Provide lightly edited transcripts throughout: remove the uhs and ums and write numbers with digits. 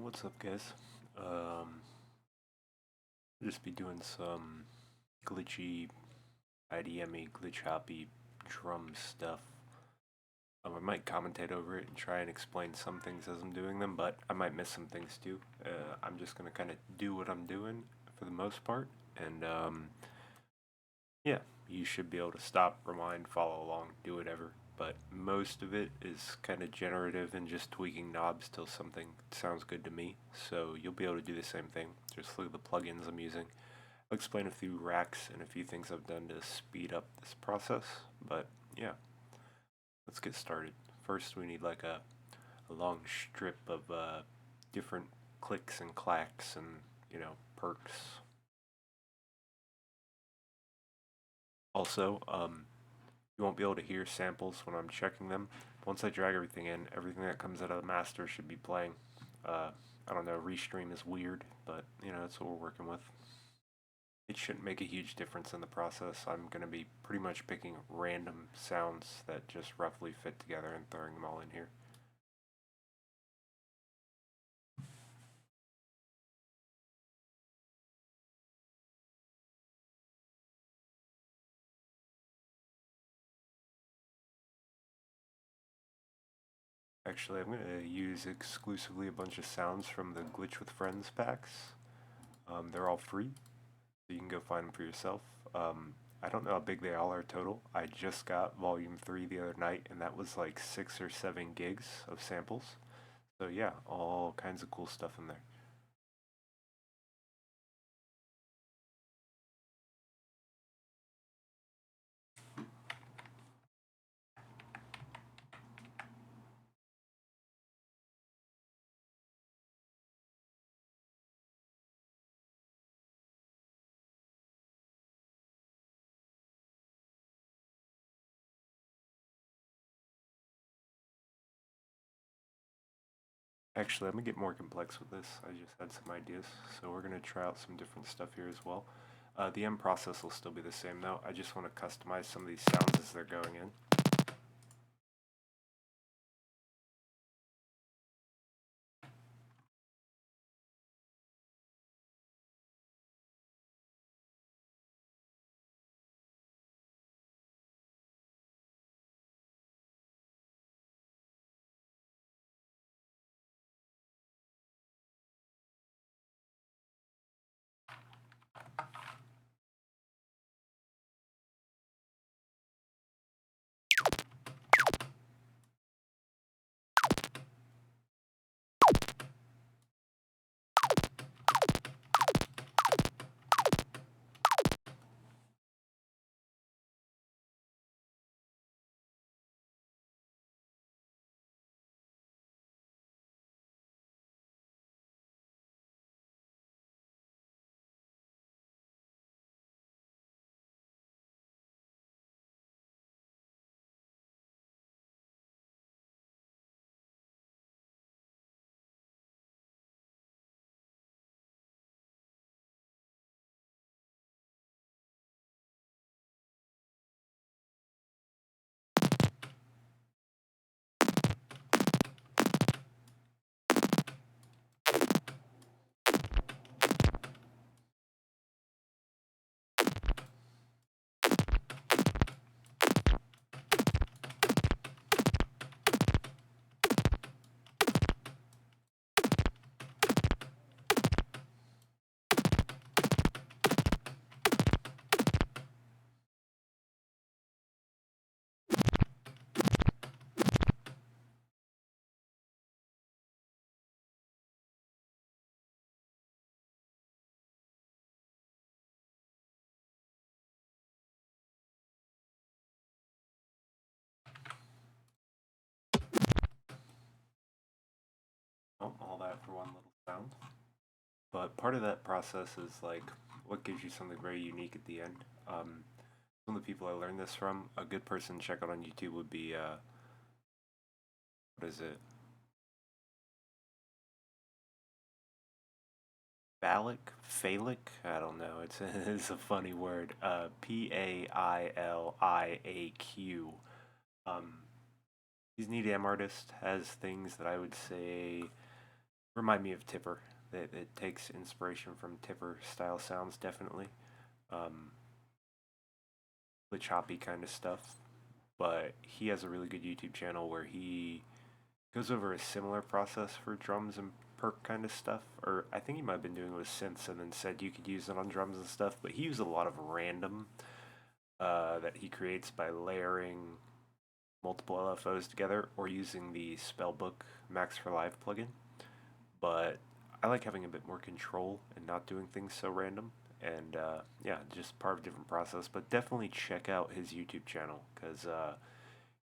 What's up, guys? Um, just be doing some glitchy, IDM-y, glitch hoppy drum stuff. I might commentate over it and try and explain some things as I'm doing them, but I might miss some things too. I'm just gonna kind of do what I'm doing for the most part, and yeah, you should be able to stop, rewind, follow along, do whatever. But most of it is kind of generative and just tweaking knobs till something sounds good to me. So you'll be able to do the same thing. Just look at the plugins I'm using. I'll explain a few racks and a few things I've done to speed up this process. But yeah, let's get started. First, we need like a long strip of different clicks and clacks and, perks. Also, you won't be able to hear samples when I'm checking them. Once I drag everything in, everything that comes out of the master should be playing. I don't know, restream is weird, but that's what we're working with. It shouldn't make a huge difference in the process. I'm going to be pretty much picking random sounds that just roughly fit together and throwing them all in here. Actually, I'm going to use exclusively a bunch of sounds from the Glitch with Friends packs. They're all free, so you can go find them for yourself. I don't know how big they all are total. I just got volume 3 the other night, and that was like 6 or 7 gigs of samples. So yeah, all kinds of cool stuff in there. Actually, I'm gonna get more complex with this. I just had some ideas, so we're gonna try out some different stuff here as well. The end process will still be the same though. I just want to customize some of these sounds as they're going in. Oh, all that for one little sound. But part of that process is like what gives you something very unique at the end. Some of the people I learned this from, a good person to check out on YouTube would be what is it? Pailiaq? I don't know. It's a funny word. Pailiaq. Um, he's an EDM artist. Has things that I would say remind me of Tipper. It takes inspiration from Tipper style sounds, definitely. Um, the choppy kind of stuff. But he has a really good YouTube channel where he goes over a similar process for drums and perk kind of stuff. Or I think he might have been doing it with synths and then said you could use it on drums and stuff. But he used a lot of random that he creates by layering multiple LFOs together or using the Spellbook Max for Live plugin. But I like having a bit more control and not doing things so random. And yeah, just part of a different process. But definitely check out his YouTube channel because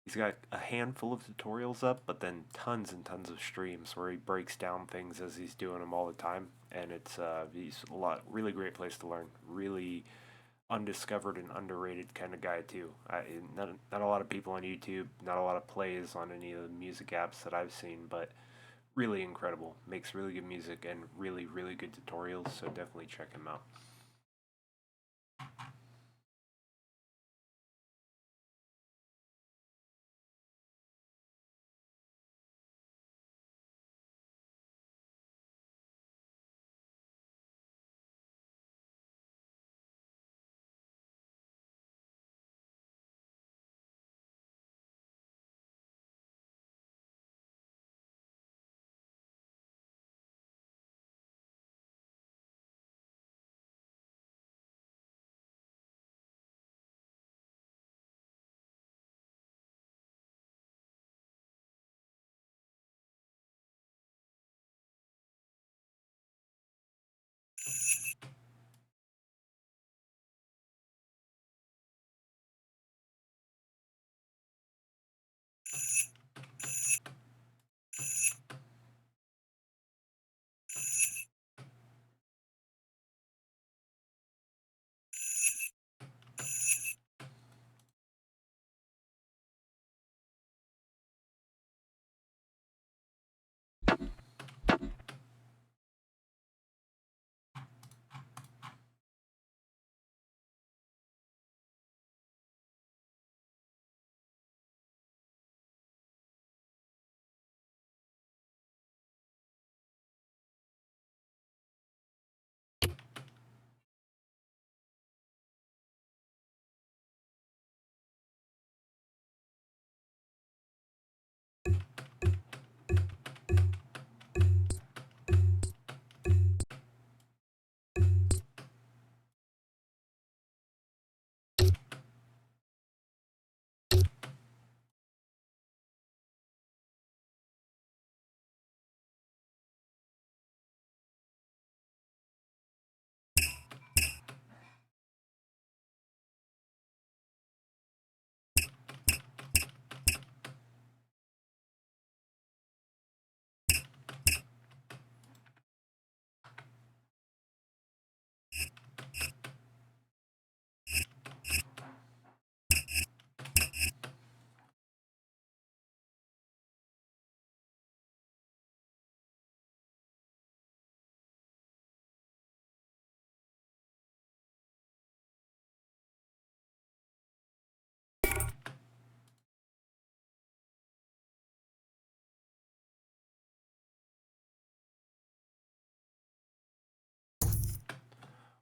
he's got a handful of tutorials up, but then tons and tons of streams where he breaks down things as he's doing them all the time. And it's he's a really great place to learn. Really undiscovered and underrated kind of guy too. Not a lot of people on YouTube, not a lot of plays on any of the music apps that I've seen, but really incredible. Makes really good music and really good tutorials. So definitely check him out.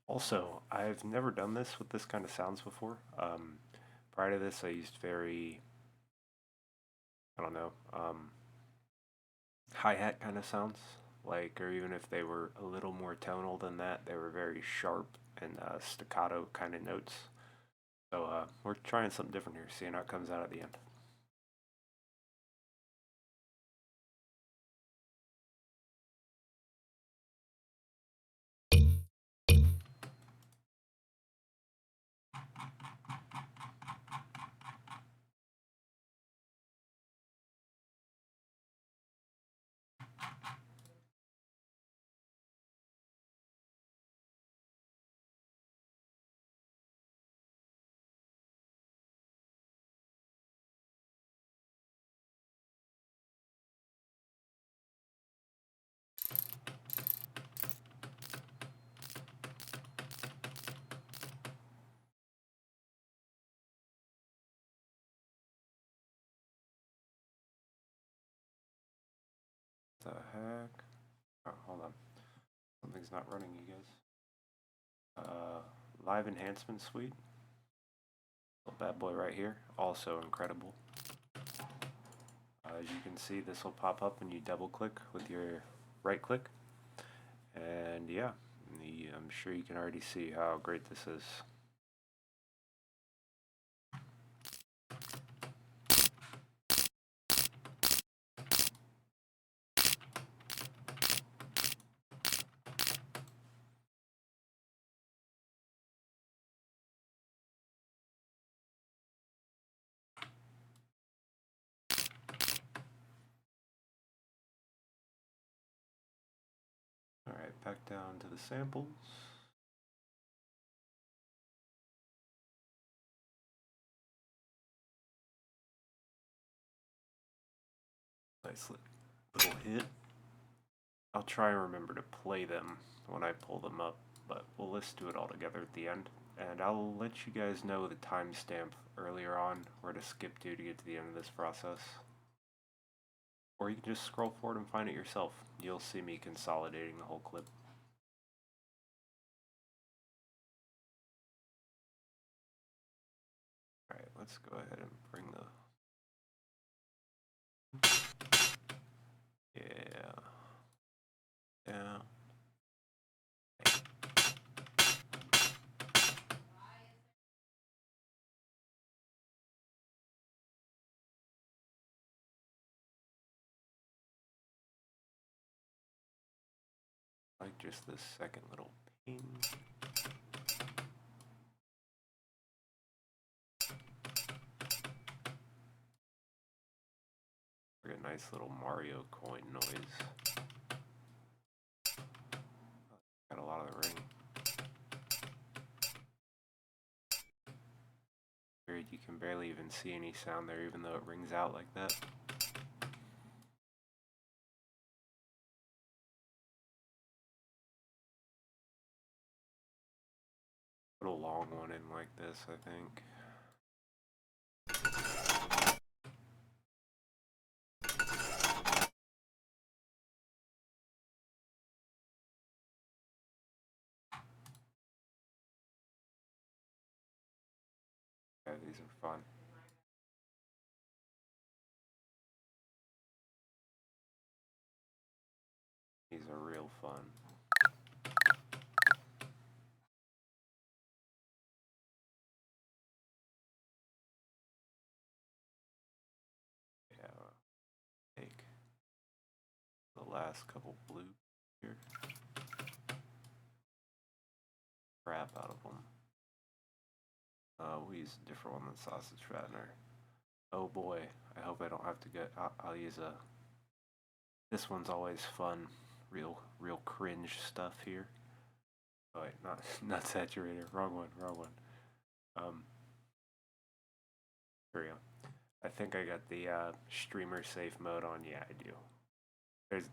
Also, I've never done this with this kind of sounds before. Prior to this, I used very, I don't know, hi-hat kind of sounds. Like, or even if they were a little more tonal than that, they were very sharp and staccato kind of notes. So we're trying something different here, seeing how it comes out at the end. The heck? Oh, hold on. Something's not running, you guys. Live Enhancement Suite. Little bad boy right here. Also incredible. As you can see, this will pop up when you double click with your right click. And yeah, I'm sure you can already see how great this is. Alright, back down to the samples. Nice little hit. I'll try and remember to play them when I pull them up, but we'll let's do it all together at the end. And I'll let you guys know the timestamp earlier on where to skip to get to the end of this process. Or you can just scroll forward and find it yourself. You'll see me consolidating the whole clip. Alright, let's go ahead and bring the... Yeah. Down. Like just this second little ping. A nice little Mario coin noise. Got a lot of the ring. Weird, you can barely even see any sound there even though it rings out like that. Put a long one in like this, I think. Yeah, these are fun. These are real fun. Yeah, take the last couple blue here. Crap out of them. We'll use a different one than sausage fattener. Oh boy, I hope I don't have to get. I'll use a. This one's always fun. Real cringe stuff here. Oh wait, not saturator. Wrong one. Here we go. I think I got the streamer safe mode on. Yeah, I do.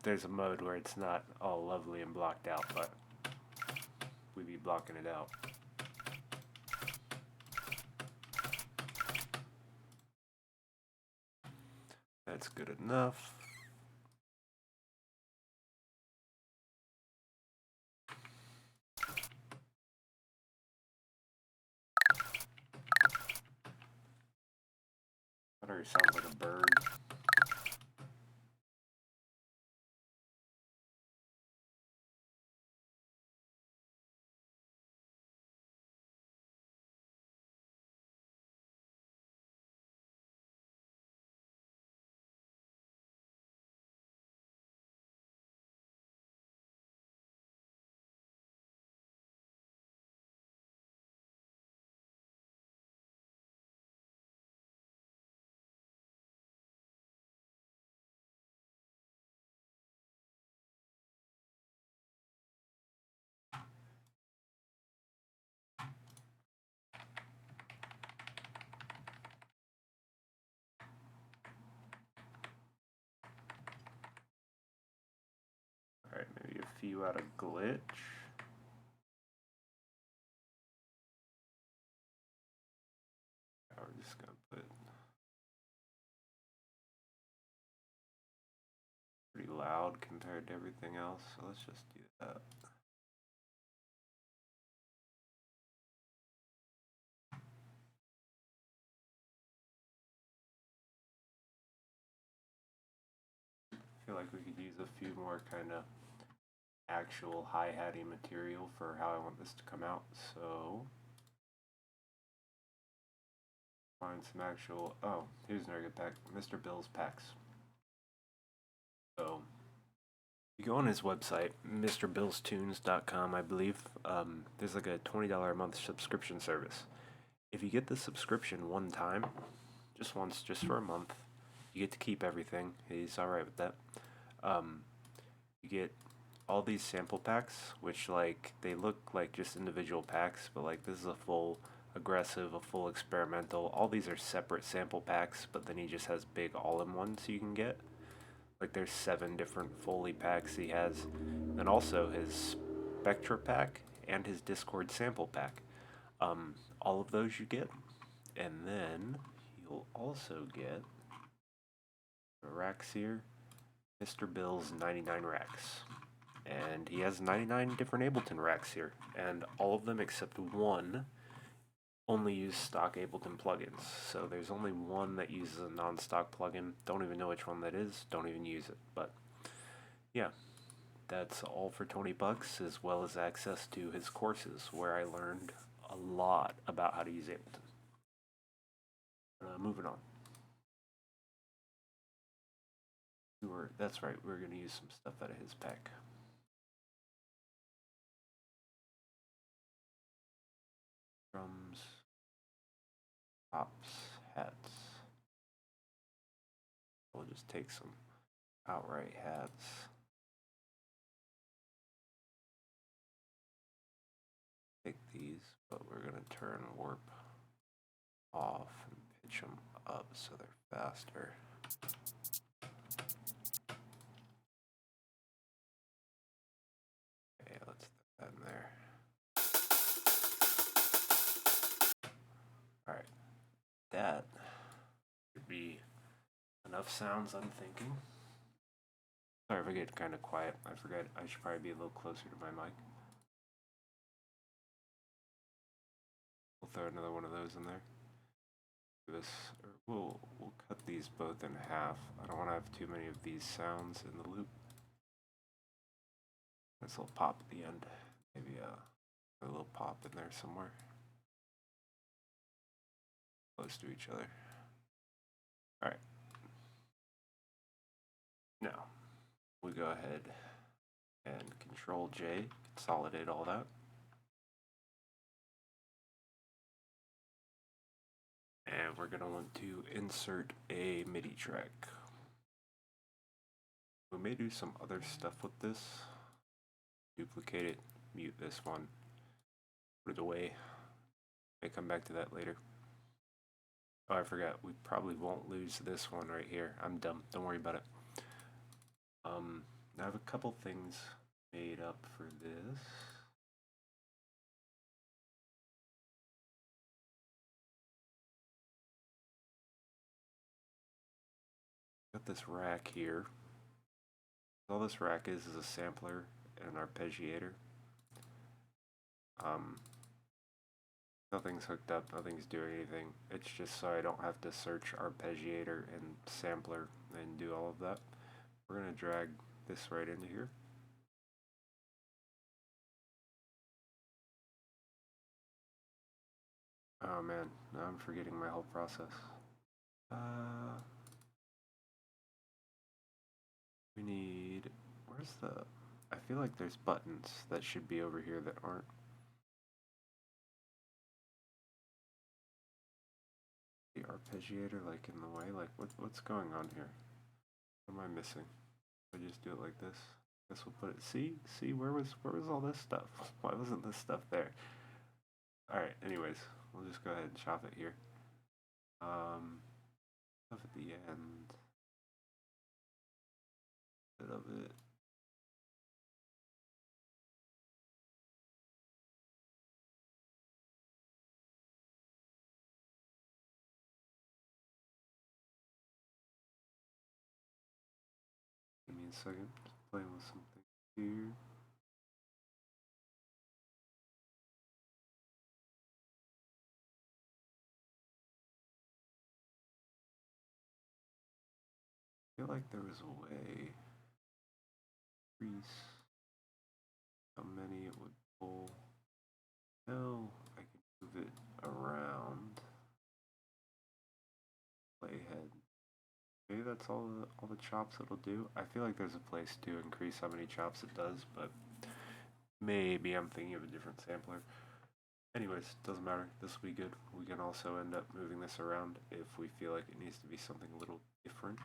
There's a mode where it's not all lovely and blocked out, but we be blocking it out. That's good enough. That already sounds like a bird. Alright, maybe a few out of glitch. We're just gonna put pretty loud compared to everything else, so let's just do that. I feel like we could use a few more kind of actual hi-hatty material for how I want this to come out, so find some actual, oh, here's another good pack, Mr. Bill's packs. So, you go on his website, MrBillsTunes.com, I believe. There's like a $20 a month subscription service. If you get the subscription one time, just once, just for a month, you get to keep everything. He's alright with that. You get all these sample packs, which like they look like just individual packs, but like this is a full aggressive, a full experimental. All these are separate sample packs, but then he just has big all-in-ones you can get. Like there's 7 different Foley packs he has, and also his Spectra pack and his Discord sample pack. All of those you get, and then you'll also get the racks here, Mr. Bill's 99 racks. And he has 99 different Ableton racks here, and all of them except one only use stock Ableton plugins. So there's only one that uses a non-stock plugin. Don't even know which one that is. Don't even use it. But yeah, that's all for 20 bucks, as well as access to his courses, where I learned a lot about how to use Ableton. Moving on. That's right, we're going to use some stuff out of his pack. Drums, tops, hats. We'll just take some outright hats. Take these, but we're going to turn warp off and pitch them up so they're faster. Okay, let's put that in there. Alright, that should be enough sounds, I'm thinking. Sorry if I get kind of quiet. I forgot I should probably be a little closer to my mic. We'll throw another one of those in there. We'll cut these both in half. I don't want to have too many of these sounds in the loop. This little pop at the end. Maybe a little pop in there somewhere. Close to each other. Alright. Now, we go ahead and Control J, consolidate all that. And we're going to want to insert a MIDI track. We may do some other stuff with this. Duplicate it, mute this one, put it away. May come back to that later. Oh, I forgot, we probably won't lose this one right here. I'm dumb, don't worry about it. I have a couple things made up for this. Got this rack here. All this rack is a sampler and an arpeggiator. Nothing's hooked up, nothing's doing anything. It's just so I don't have to search arpeggiator and sampler and do all of that. We're going to drag this right into here. Oh man, now I'm forgetting my whole process. We need, where's the, I feel like there's buttons that should be over here that aren't. The arpeggiator like in the way, like what's going on here? What am I missing? I just do it like this. Guess we'll put it, see, where was all this stuff? Why wasn't this stuff there? Alright, anyways, we'll just go ahead and chop it here. Stuff at the end. Bit of it. Give me second. Just playing with something here. I feel like there was a way to increase how many it would pull. No, I can move it around. Playhead. Maybe that's all the chops it'll do. I feel like there's a place to increase how many chops it does, but maybe I'm thinking of a different sampler. Anyways, doesn't matter. This will be good. We can also end up moving this around if we feel like it needs to be something a little different.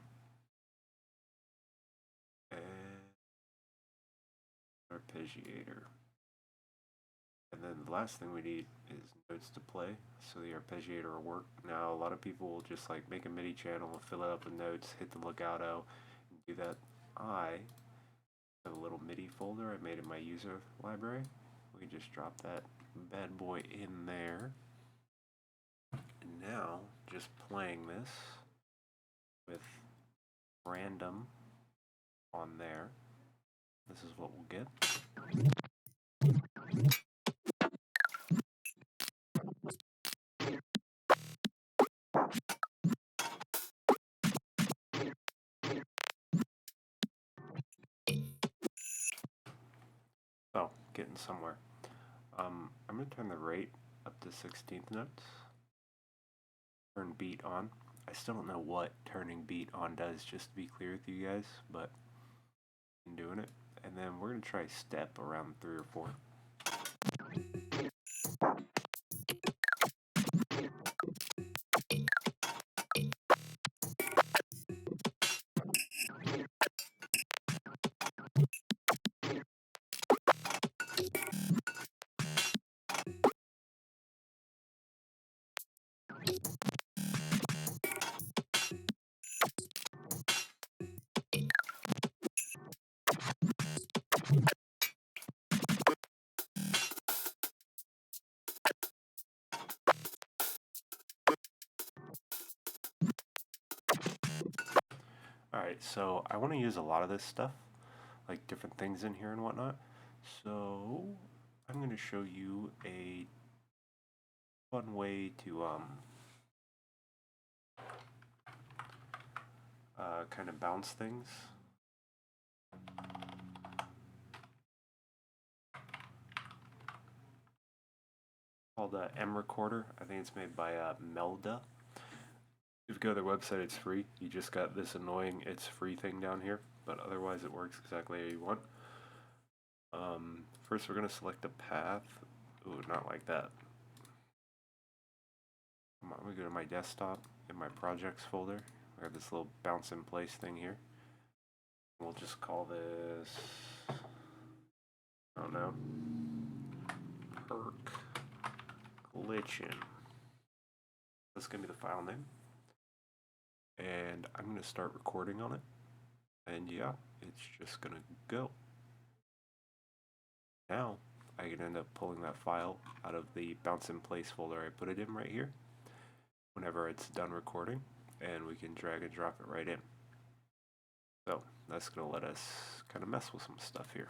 And arpeggiator. And then the last thing we need is notes to play, so the arpeggiator will work. Now, a lot of people will just like make a MIDI channel, fill it up with notes, hit the legato, and do that. I have a little MIDI folder I made in my user library. We just drop that bad boy in there. And now, just playing this with random on there, this is what we'll get. Oh, getting somewhere. I'm going to turn the rate up to 16th notes. Turn beat on. I still don't know what turning beat on does, just to be clear with you guys, but I'm doing it. And then we're going to try step around 3 or 4. Alright, so I want to use a lot of this stuff, like different things in here and whatnot. So I'm going to show you a fun way to kind of bounce things. Called M Recorder. I think it's made by Melda. If you go to their website, it's free. You just got this annoying "it's free" thing down here, but otherwise it works exactly how you want. First we're going to select a path. Ooh, not like that. I'm going to go to my desktop, in my projects folder. I have this little bounce in place thing here. We'll just call this, I don't know, percussion. That's going to be the file name. And I'm going to start recording on it. And yeah, it's just going to go. Now, I can end up pulling that file out of the bounce in place folder I put it in right here whenever it's done recording, and we can drag and drop it right in. So that's going to let us kind of mess with some stuff here.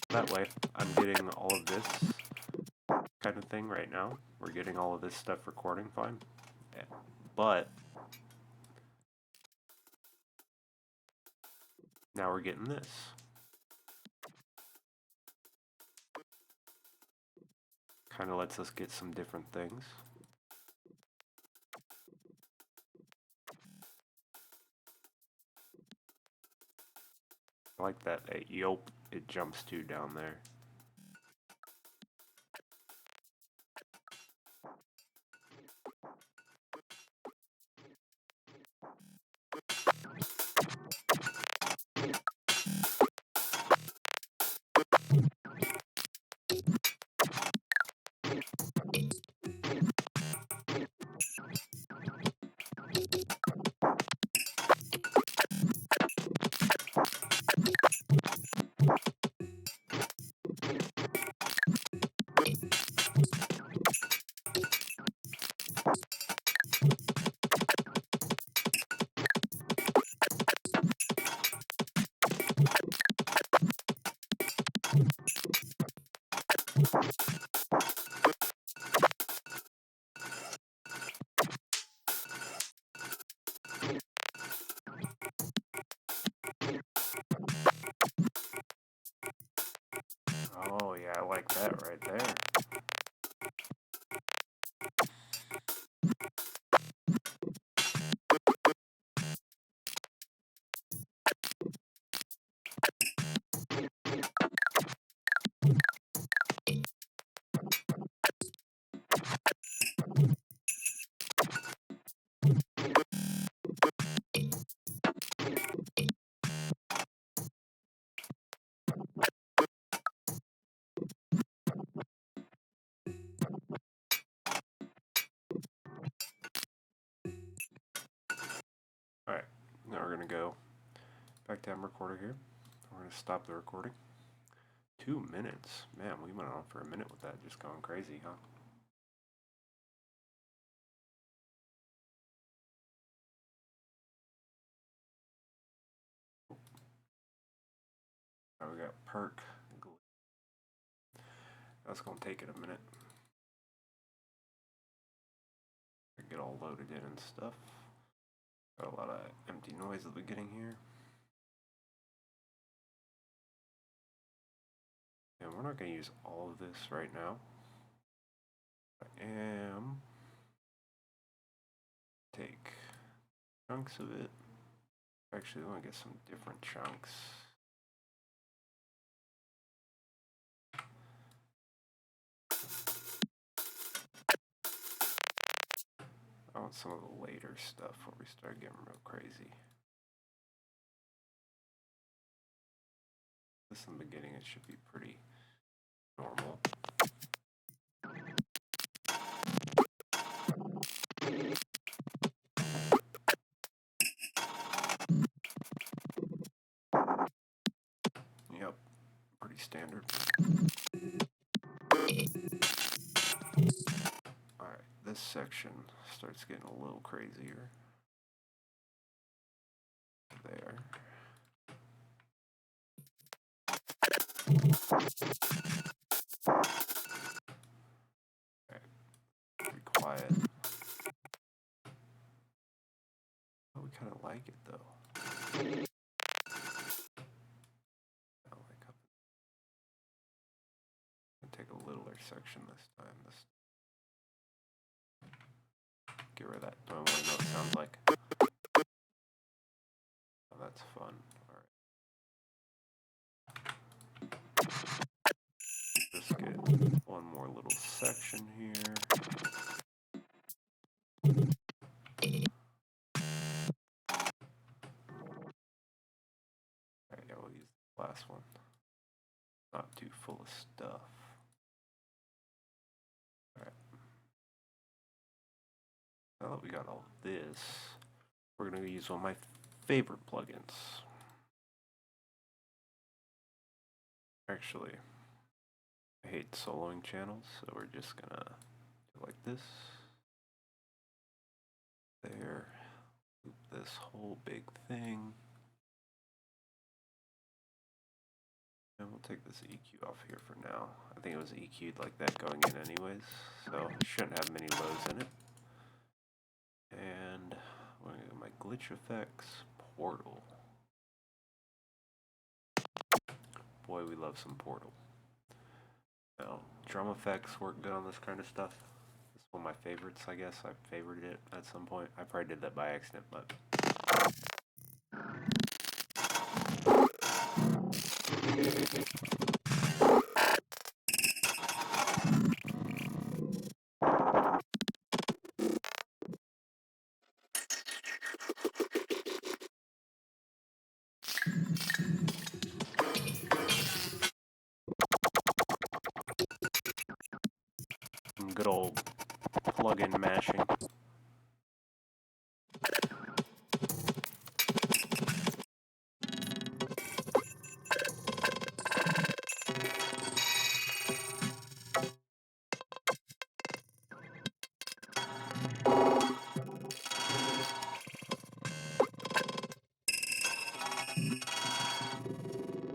That way, I'm getting all of this kind of thing right now. We're getting all of this stuff recording fine, but now we're getting this. Kind of lets us get some different things. I like that yelp it jumps to down there. Oh yeah, I like that right there. Alright, now we're going to go back to recorder here. We're going to stop the recording. 2 minutes. Man, we went on for a minute with that, just going crazy, huh? Alright, we got perk. That's going to take it a minute. Get all loaded in and stuff. Got a lot of empty noise at the beginning here. And we're not going to use all of this right now. I am take chunks of it. Actually, I want to get some different chunks. I want some of the later stuff where we start getting real crazy. This in the beginning, it should be pretty normal. Yep, pretty standard. Alright, this section starts getting a little crazier. There. Okay, pretty quiet. Oh, we kind of like it though. Take a littler section this time. Get rid of that. Do I want to know what it sounds like? Oh, that's fun. Alright. Just get one more little section here. Alright, yeah, we'll use the last one. Not too full of stuff. Alright. Now that we got all this, we're going to use one of my favorite plugins. Actually, I hate soloing channels, so we're just going to do like this. There. Loop this whole big thing. And we'll take this EQ off here for now. I think it was EQ'd like that going in anyways, so it shouldn't have many lows in it. And I'm going to go my glitch effects portal. Boy, we love some portal. Now, drum effects work good on this kind of stuff. It's one of my favorites, I guess. I favorited it at some point. I probably did that by accident, but... some good old plug-in mashing.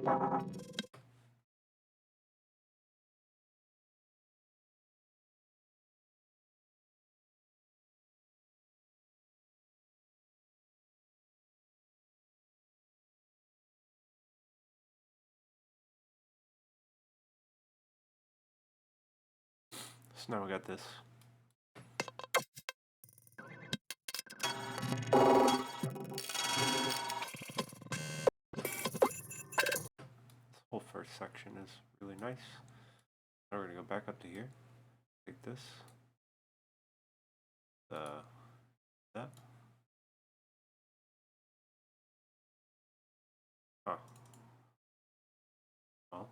So now we got this. This whole first section is really nice. Now we're gonna go back up to here. Take this. That. Huh. Well.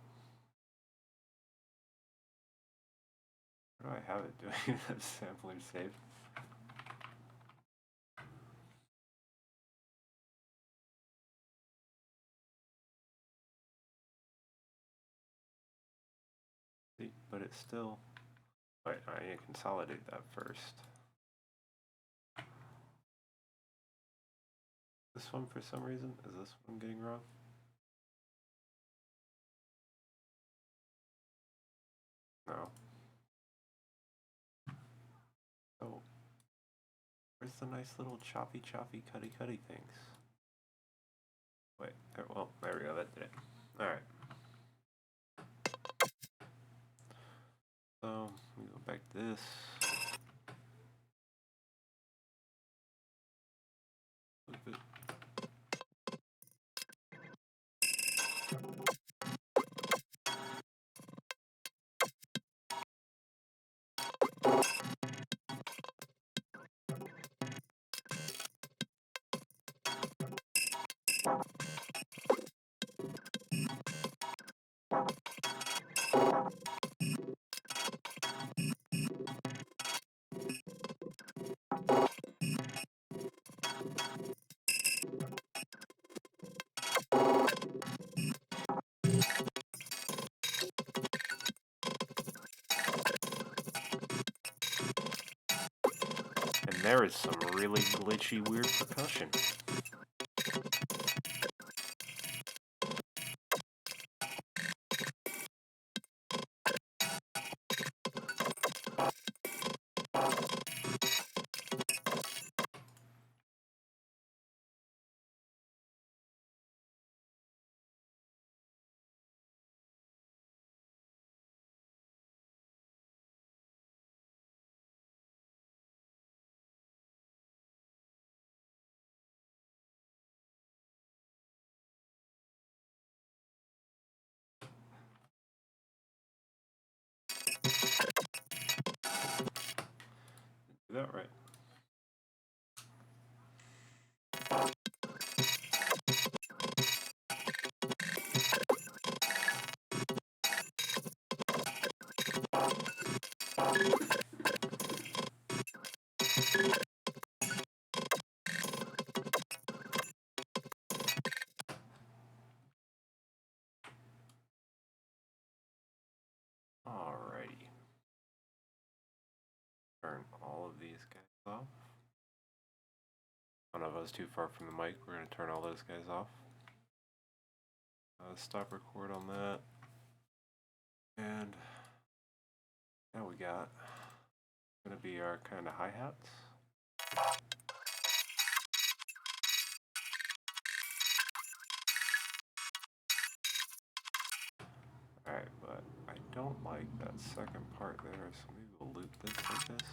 Where do I have it doing that sampler saved? See, but it's still. Wait, I need to consolidate that first. This one, for some reason, is this one getting wrong? No. Oh. Where's the nice little choppy, cutty things? Wait, well, there we go, that did it. Alright. So, we go back to this. Look at and there is some really glitchy, weird percussion. Do that right. Alrighty. Turn all of these guys off. One of us too far from the mic, we're going to turn all those guys off. Stop record on that. And now we got going to be our kind of hi-hats. Alright, but I don't like that second part there, so maybe we'll loop this like this.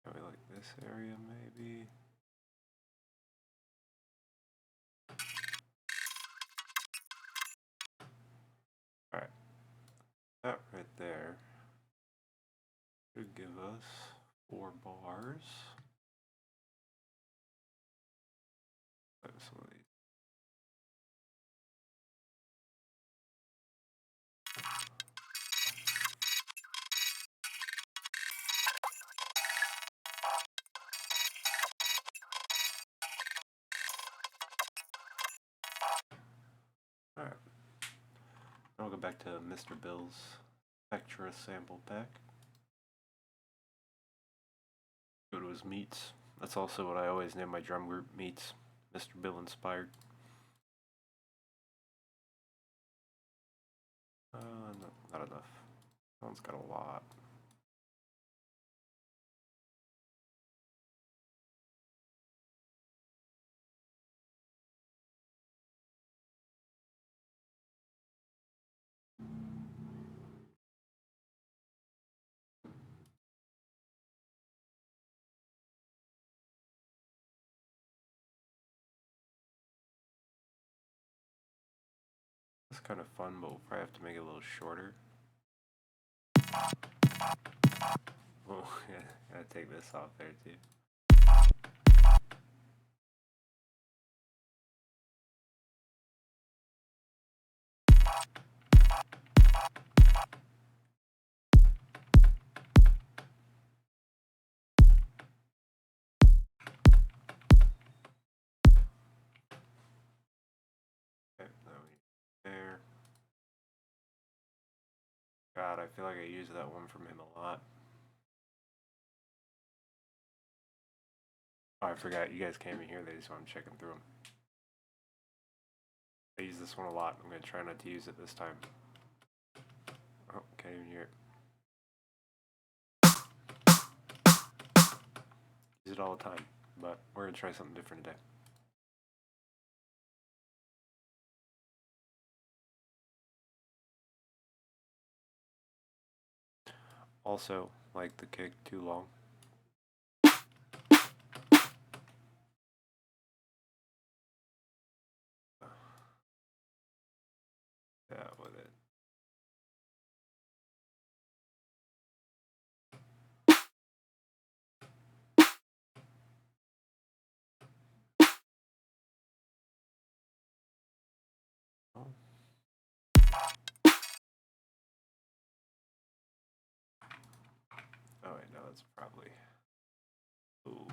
Maybe like this area, maybe. Alright, that right there should give us 4 bars. Some of these. Alright. I'll go back to Mr. Bill's Spectra sample pack. Go to his Meets. That's also what I always name my drum group, Meets. Mr. Bill inspired. Not enough. That one's got a lot. It's kind of fun, but we'll probably have to make it a little shorter. Oh, yeah, gotta take this off there too. Okay, now we there. God, I feel like I use that one from him a lot. Oh, I forgot, you guys can't even hear these, so I'm checking through them. I use this one a lot. I'm gonna try not to use it this time. Oh, can't even hear it. Use it all the time, but we're gonna try something different today. Also, like the kick too long. Yeah, with it. Oh. Oh wait, no, that's probably. Ooh.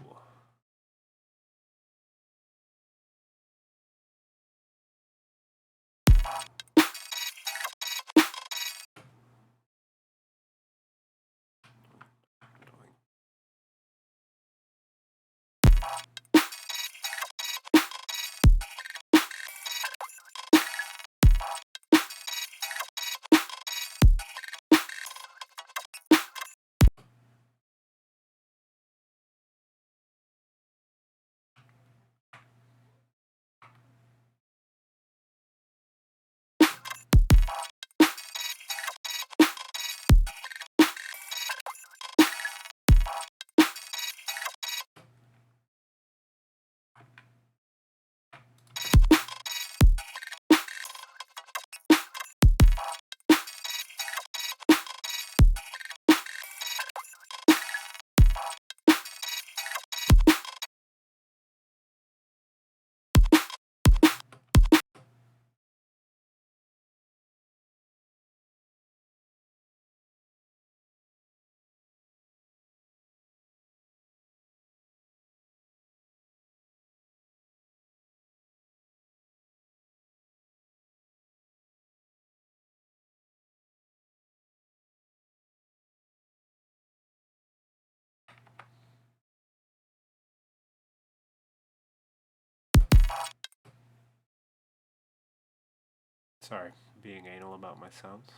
Sorry, being anal about my sounds.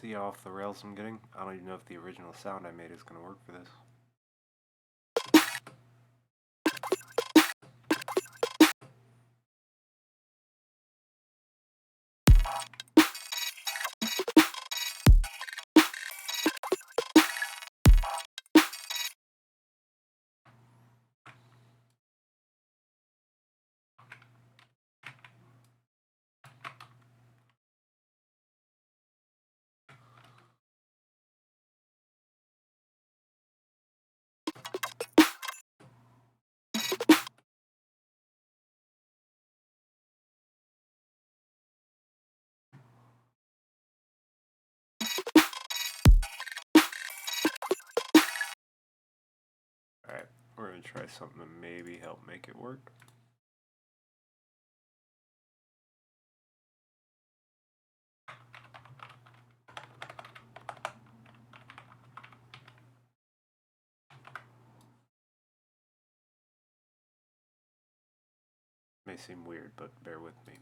See how off the rails I'm getting? I don't even know if the original sound I made is going to work for this. Alright, we're going to try something to maybe help make it work. May seem weird, but bear with me.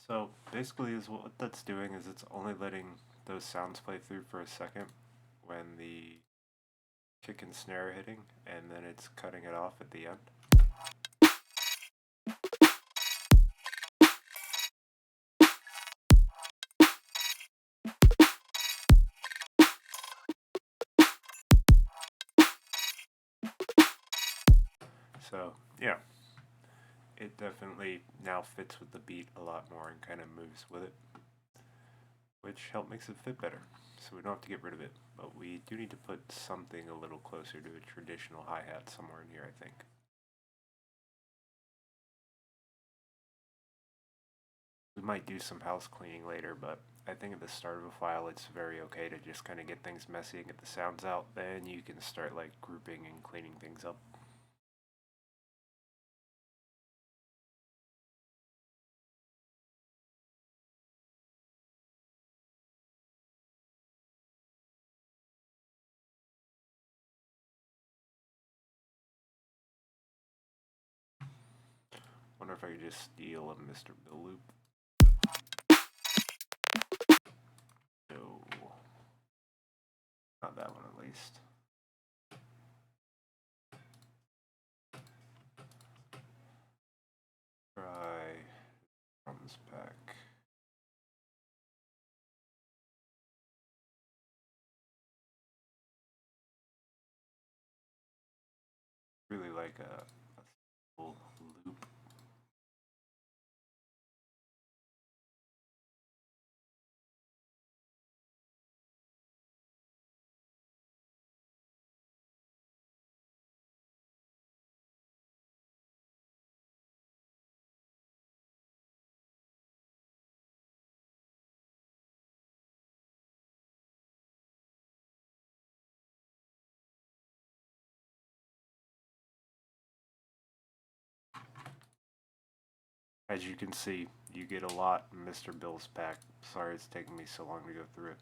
So basically what that's doing is it's only letting those sounds play through for a second when the kick and snare are hitting, and then it's cutting it off at the end. So yeah, it definitely now fits with the beat a lot more and kind of moves with it, which makes it fit better. So we don't have to get rid of it, but we do need to put something a little closer to a traditional hi-hat somewhere in here, I think. We might do some house cleaning later, but I think at the start of a file it's very okay to just kind of get things messy and get the sounds out. Then you can start like grouping and cleaning things up. Wonder if I could just steal a Mr. Bill loop. No. Not that one at least. Try drums pack. Really like a simple loop. As you can see, you get a lot in Mr. Bill's pack. Sorry it's taking me so long to go through it.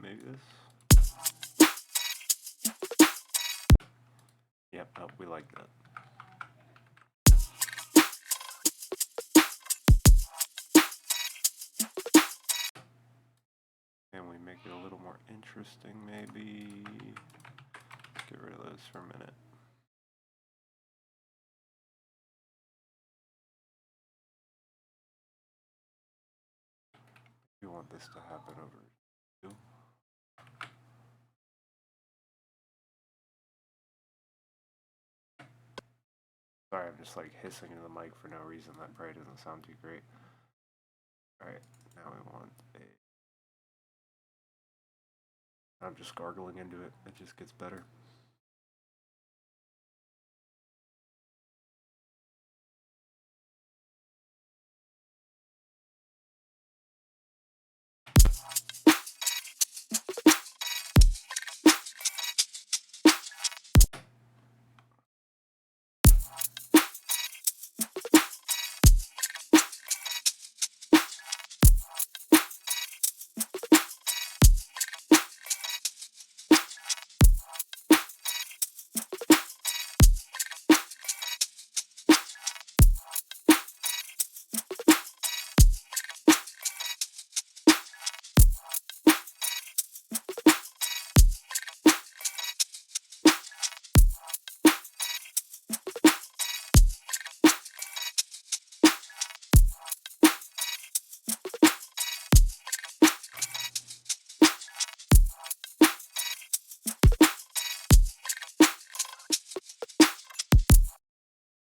Maybe this? Yep, oh, we like that. And we make it a little more interesting, maybe. Let's get rid of those for a minute. We want this to happen over here. Sorry, I'm just like hissing into the mic for no reason. That probably doesn't sound too great. Alright, now we want a... I'm just gargling into it. It just gets better.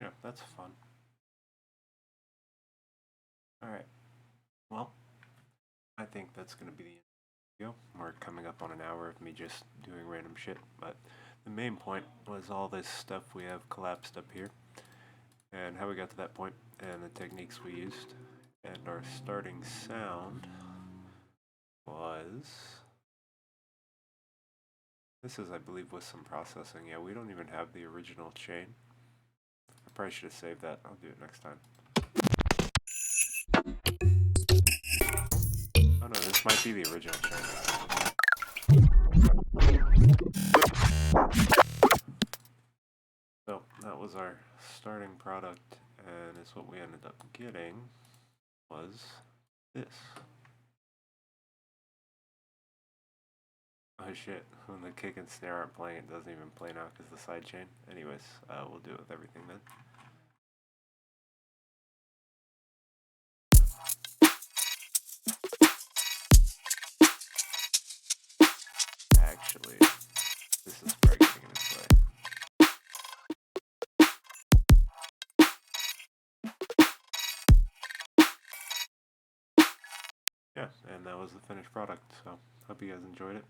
Yeah, that's fun. Alright. Well, I think that's going to be the end of the video. We're coming up on an hour of me just doing random shit, but the main point was all this stuff we have collapsed up here, and how we got to that point, and the techniques we used. And our starting sound was... This is, I believe, with some processing. Yeah, we don't even have the original chain. I probably should have saved that. I'll do it next time. Oh no, this might be the original chain. So, that was our starting product, and it's what we ended up getting was this. Oh shit, when the kick and snare aren't playing, it doesn't even play now because the side chain. Anyways, we'll do it with everything then. Actually, this is probably getting into play. Yeah, and that was the finished product, so hope you guys enjoyed it.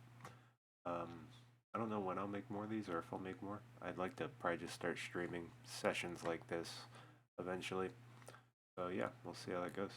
I don't know when I'll make more of these or if I'll make more. I'd like to probably just start streaming sessions like this eventually. So yeah, we'll see how that goes.